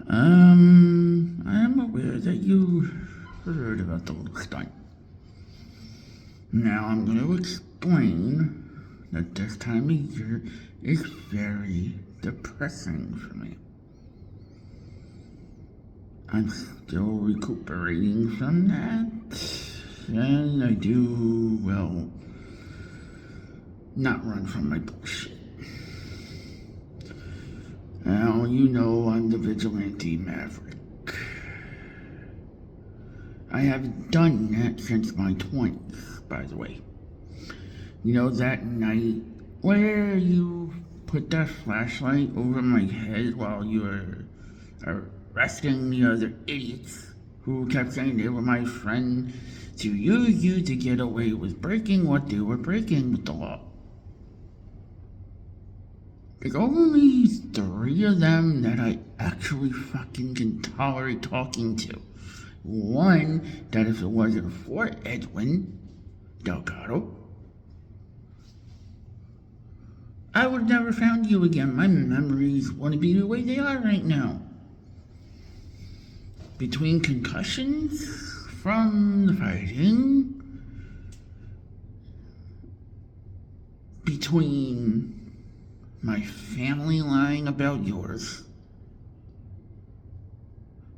I'm aware that you heard about the little stunt. Now I'm going to explain that this time of year is very depressing for me. I'm still recuperating from that, and I do, well, not run from my bullshit. Now, you know I'm the vigilante maverick. I have done that since my 20s, by the way. You know that night where you put that flashlight over my head while you were arresting the other idiots who kept saying they were my friend to use you to get away with breaking what they were breaking with the law? There's only 3 of them that I actually fucking can tolerate talking to. One, that if it wasn't for Edwin Delgado, I would have never found you again. My memories wouldn't be the way they are right now. Between concussions from the fighting, between my family lying about yours,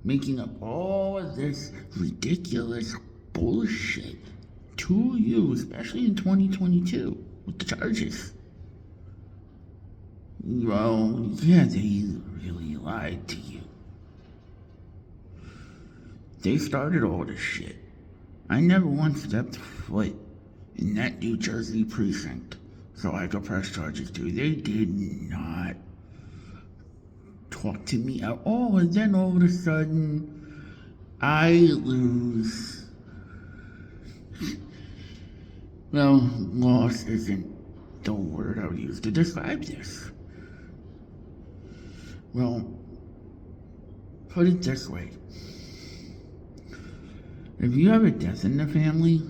making up all of this ridiculous bullshit to you, especially in 2022 with the charges. Well, yeah, they really lied to you. They started all this shit. I never once stepped foot in that New Jersey precinct, so I could press charges too. They did not talk to me at all, and then all of a sudden, I lose. Well, loss isn't the word I would use to describe this. Well, put it this way. If you have a death in the family,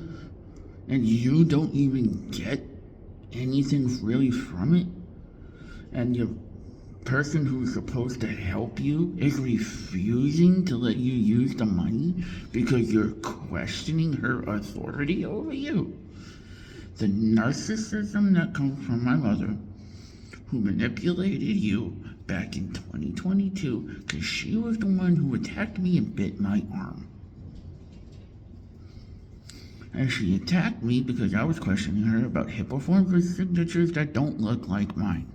and you don't even get anything really from it, and your person who's supposed to help you is refusing to let you use the money because you're questioning her authority over you. The narcissism that comes from my mother, who manipulated you back in 2022 because she was the one who attacked me and bit my arm. And she attacked me because I was questioning her about HIPAA forms with signatures that don't look like mine.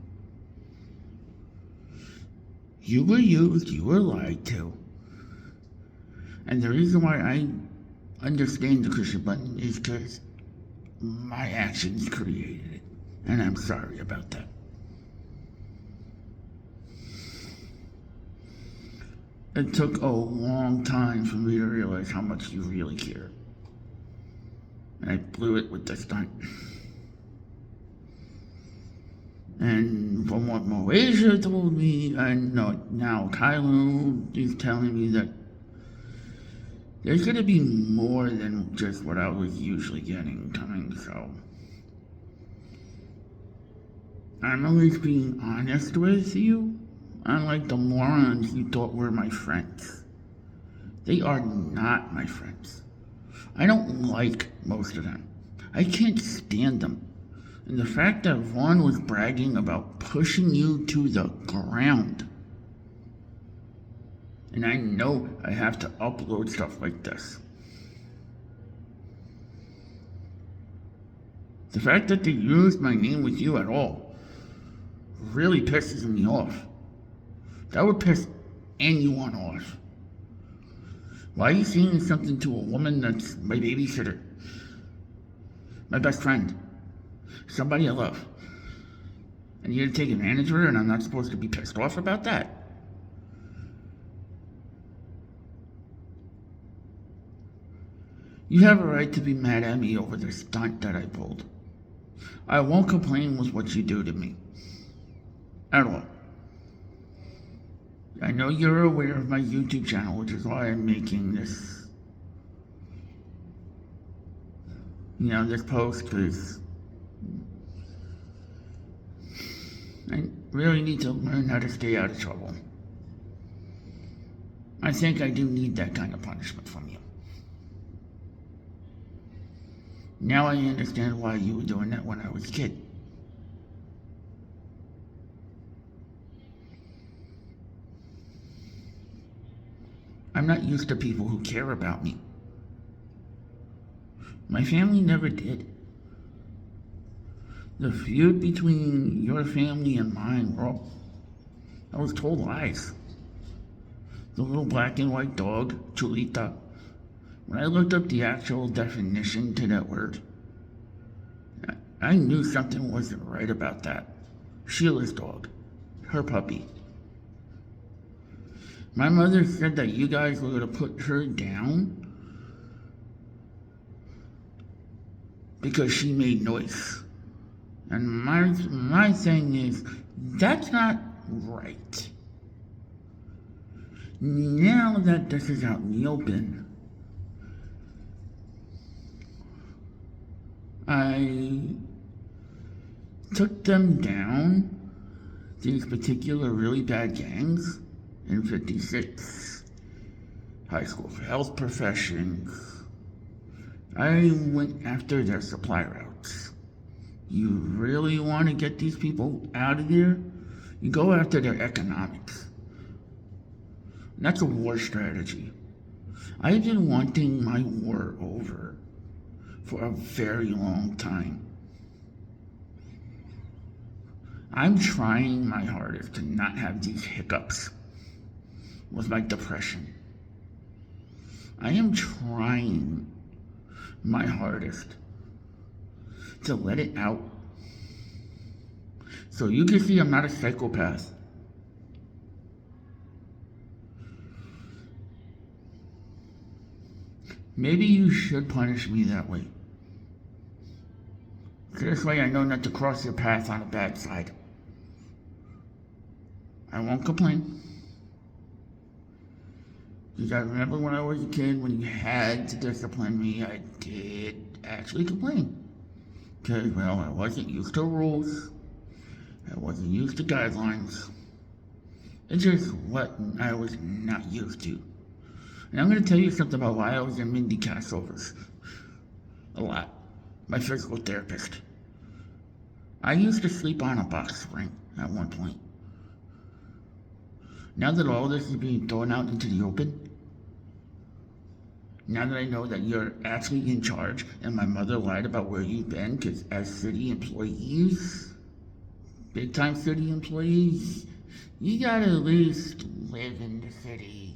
You were used, you were lied to. And the reason why I understand the Christian button is because my actions created it. And I'm sorry about that. It took a long time for me to realize how much you really care. And I blew it with this stunt. And from what Malaysia told me, and now Kylo is telling me that there's going to be more than just what I was usually getting coming, so I'm always being honest with you, unlike the morons you thought were my friends. They are not my friends. I don't like most of them. I can't stand them. And the fact that Vaughn was bragging about pushing you to the ground. And I know I have to upload stuff like this. The fact that they used my name with you at all really pisses me off. That would piss anyone off. Why are you saying something to a woman that's my babysitter? My best friend. Somebody I love. And you're gonna take advantage of her and I'm not supposed to be pissed off about that? You have a right to be mad at me over the stunt that I pulled. I won't complain with what you do to me. At all. I know you're aware of my YouTube channel, which is why I'm making this, this post, because I really need to learn how to stay out of trouble. I think I do need that kind of punishment from you. Now I understand why you were doing that when I was a kid. I'm not used to people who care about me. My family never did. The feud between your family and mine, well, I was told lies. The little black and white dog, Chulita. When I looked up the actual definition to that word, I knew something wasn't right about that. Sheila's dog, her puppy. My mother said that you guys were going to put her down because she made noise. And my thing is, that's not right. Now that this is out in the open, I took them down, these particular really bad gangs, in 56. High school for health professions. I went after their supply routes. You really want to get these people out of there? You go after their economics. And that's a war strategy. I've been wanting my war over for a very long time. I'm trying my hardest to not have these hiccups with my depression. I am trying my hardest to let it out. So you can see I'm not a psychopath. Maybe you should punish me that way. This way I know not to cross your path on a bad side. I won't complain. Because I remember when I was a kid, when you had to discipline me, I did actually complain. Because, well, I wasn't used to rules. I wasn't used to guidelines. It's just what I was not used to. And I'm going to tell you something about why I was in Mindy Castrovers. A lot. My physical therapist. I used to sleep on a box spring at one point. Now that all this is being thrown out into the open, now that I know that you're actually in charge and my mother lied about where you've been, because as city employees, big time city employees, you gotta at least live in the city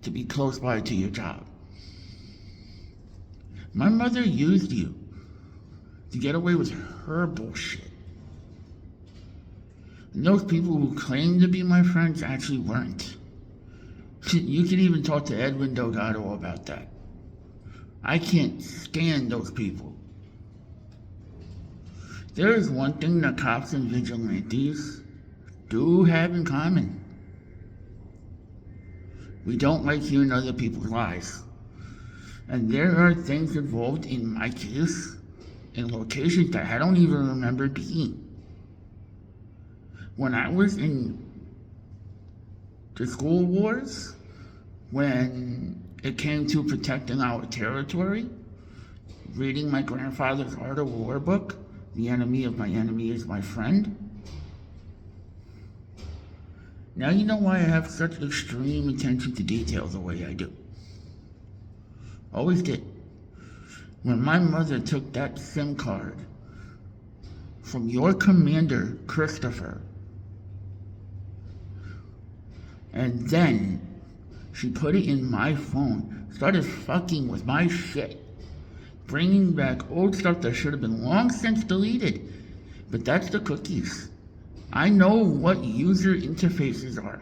to be close by to your job. My mother used you to get away with her bullshit. And those people who claim to be my friends actually weren't. You could even talk to Edwin Delgado about that. I can't stand those people. There is one thing that cops and vigilantes do have in common. We don't like hearing other people's lies. And there are things involved in my case in locations that I don't even remember being. When I was in the school wars, when it came to protecting our territory, reading my grandfather's Art of War book, The Enemy of My Enemy is My Friend. Now you know why I have such extreme attention to detail the way I do. Always did. When my mother took that SIM card from your commander, Christopher, and then she put it in my phone, started fucking with my shit, bringing back old stuff that should have been long since deleted. But that's the cookies. I know what user interfaces are.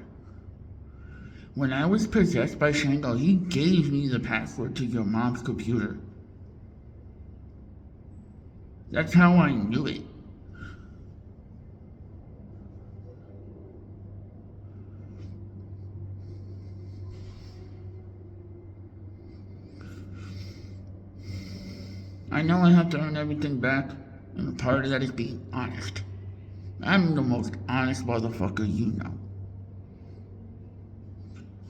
When I was possessed by Shango, he gave me the password to your mom's computer. That's how I knew it. I know I have to earn everything back, and a part of that is being honest. I'm the most honest motherfucker you know.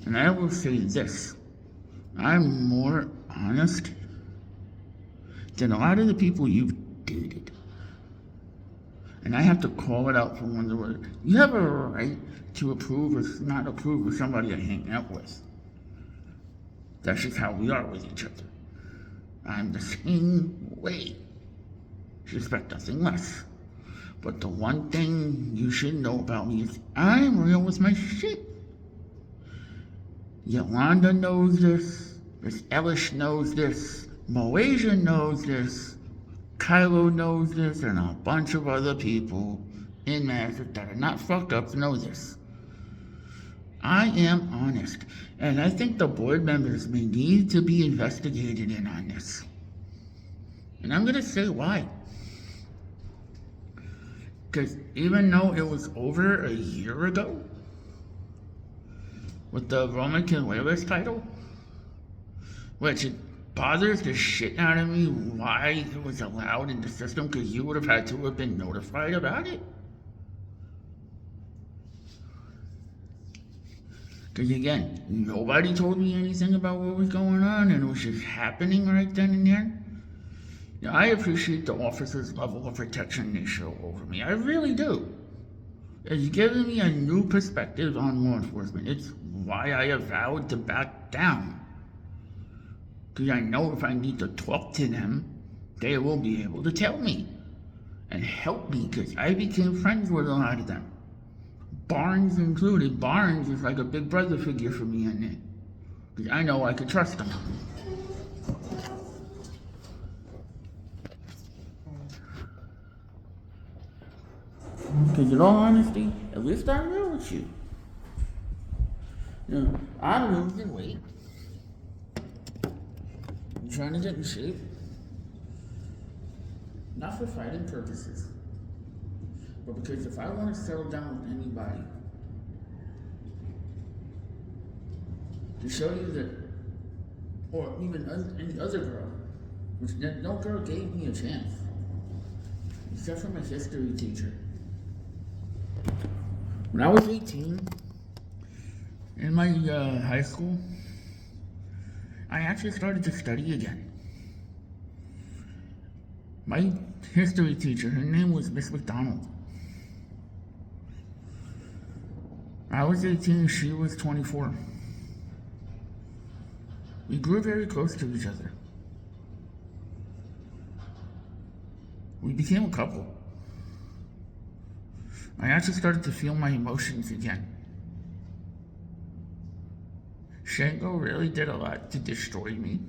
And I will say this, I'm more honest than a lot of the people you've dated. And I have to call it out for one of the words. You have a right to approve or not approve of somebody I hang out with. That's just how we are with each other. I'm the same way. Expect nothing less. But the one thing you should know about me is I'm real with my shit. Yolanda knows this. Miss Ellis knows this. Malaysia knows this. Kylo knows this. And a bunch of other people in Magic that are not fucked up know this. I am honest. And I think the board members may need to be investigated in on this. And I'm going to say why. Because even though it was over a year ago, with the Roman Conqueror's title, which it bothers the shit out of me why it was allowed in the system, because you would have had to have been notified about it. Because again, nobody told me anything about what was going on, and it was just happening right then and there. Now, I appreciate the officer's level of protection they show over me. I really do. It's given me a new perspective on law enforcement. It's why I have vowed to back down. Because I know if I need to talk to them, they will be able to tell me and help me, because I became friends with a lot of them. Barnes included. Barnes is like a big brother figure for me in it. Because I know I could trust him. Because in all honesty, at least I'm real with you. You know, I'm losing weight. I'm trying to get in shape. Not for fighting purposes. But because if I want to settle down with anybody, to show you that, or even any other girl, which no girl gave me a chance, except for my history teacher. When I was 18, in my high school, I actually started to study again. My history teacher, her name was Miss McDonald. I was 18, she was 24. We grew very close to each other. We became a couple. I actually started to feel my emotions again. Shango really did a lot to destroy me.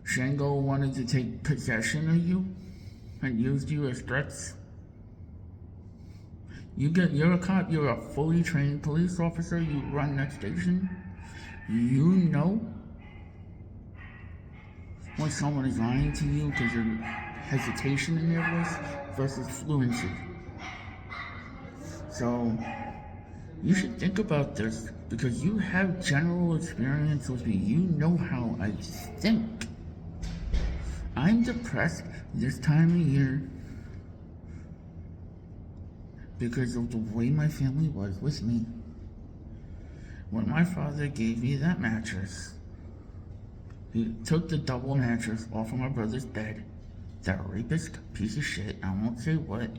Shango wanted to take possession of you and used you as threats. You're a cop, you're a fully trained police officer, you run that station. You know when someone is lying to you because there's hesitation in their voice versus fluency. So you should think about this, because you have general experience with me. You know how I think. I'm depressed this time of year because of the way my family was with me. When my father gave me that mattress, he took the double mattress off of my brother's bed. That rapist piece of shit, I won't say what,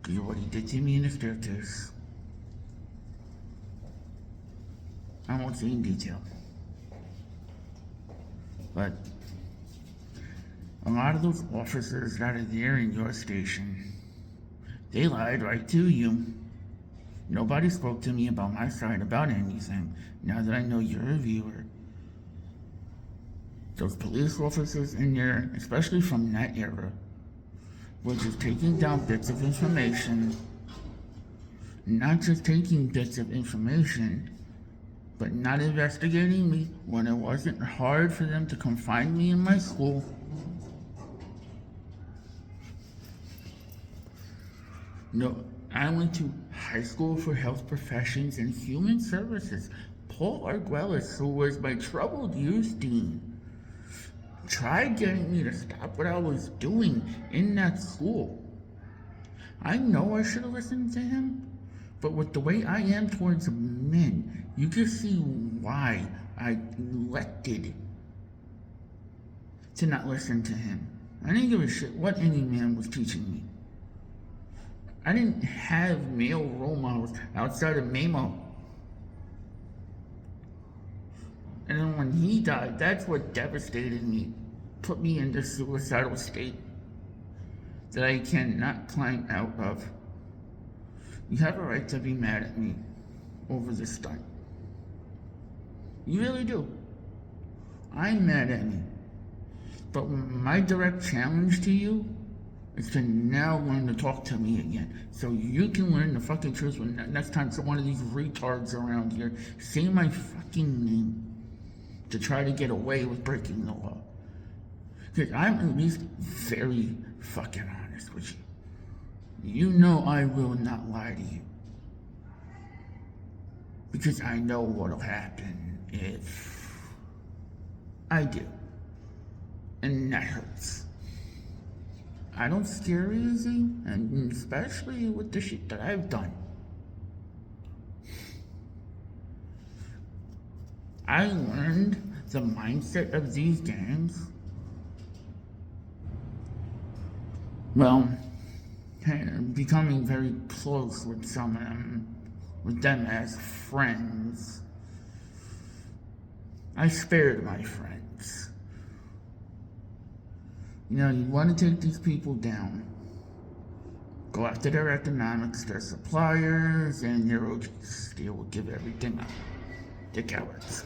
because of what he did to me in the staircase. I won't say in detail. But a lot of those officers that are there in your station, they lied right to you. Nobody spoke to me about my side about anything, now that I know you're a viewer. Those police officers in there, especially from that era, were just taking down bits of information. Not just taking bits of information, but not investigating me when it wasn't hard for them to come find me in my school. No, I went to high school for health professions and human services. Paul Arguelles, who was my troubled youth dean, tried getting me to stop what I was doing in that school. I know I should have listened to him, But with the way I am towards men, you can see why I elected to not listen to him. I didn't give a shit what any man was teaching me. I didn't have male role models outside of Mamo. And then when he died, that's what devastated me. Put me in this suicidal state that I cannot climb out of. You have a right to be mad at me over this stunt. You really do. I'm mad at me. But my direct challenge to you is to now learn to talk to me again. So you can learn the fucking truth when next time one of these retards around here say my fucking name to try to get away with breaking the law. Because I'm at least very fucking honest with you. You know I will not lie to you. Because I know what'll happen if I do. And that hurts. I don't scare easy, and especially with the shit that I've done. I learned the mindset of these gangs. Well, becoming very close with some of them, with them as friends. I spared my friends. You know, you want to take these people down. Go after their economics, their suppliers, and your OGs. They will give everything up. They're cowards.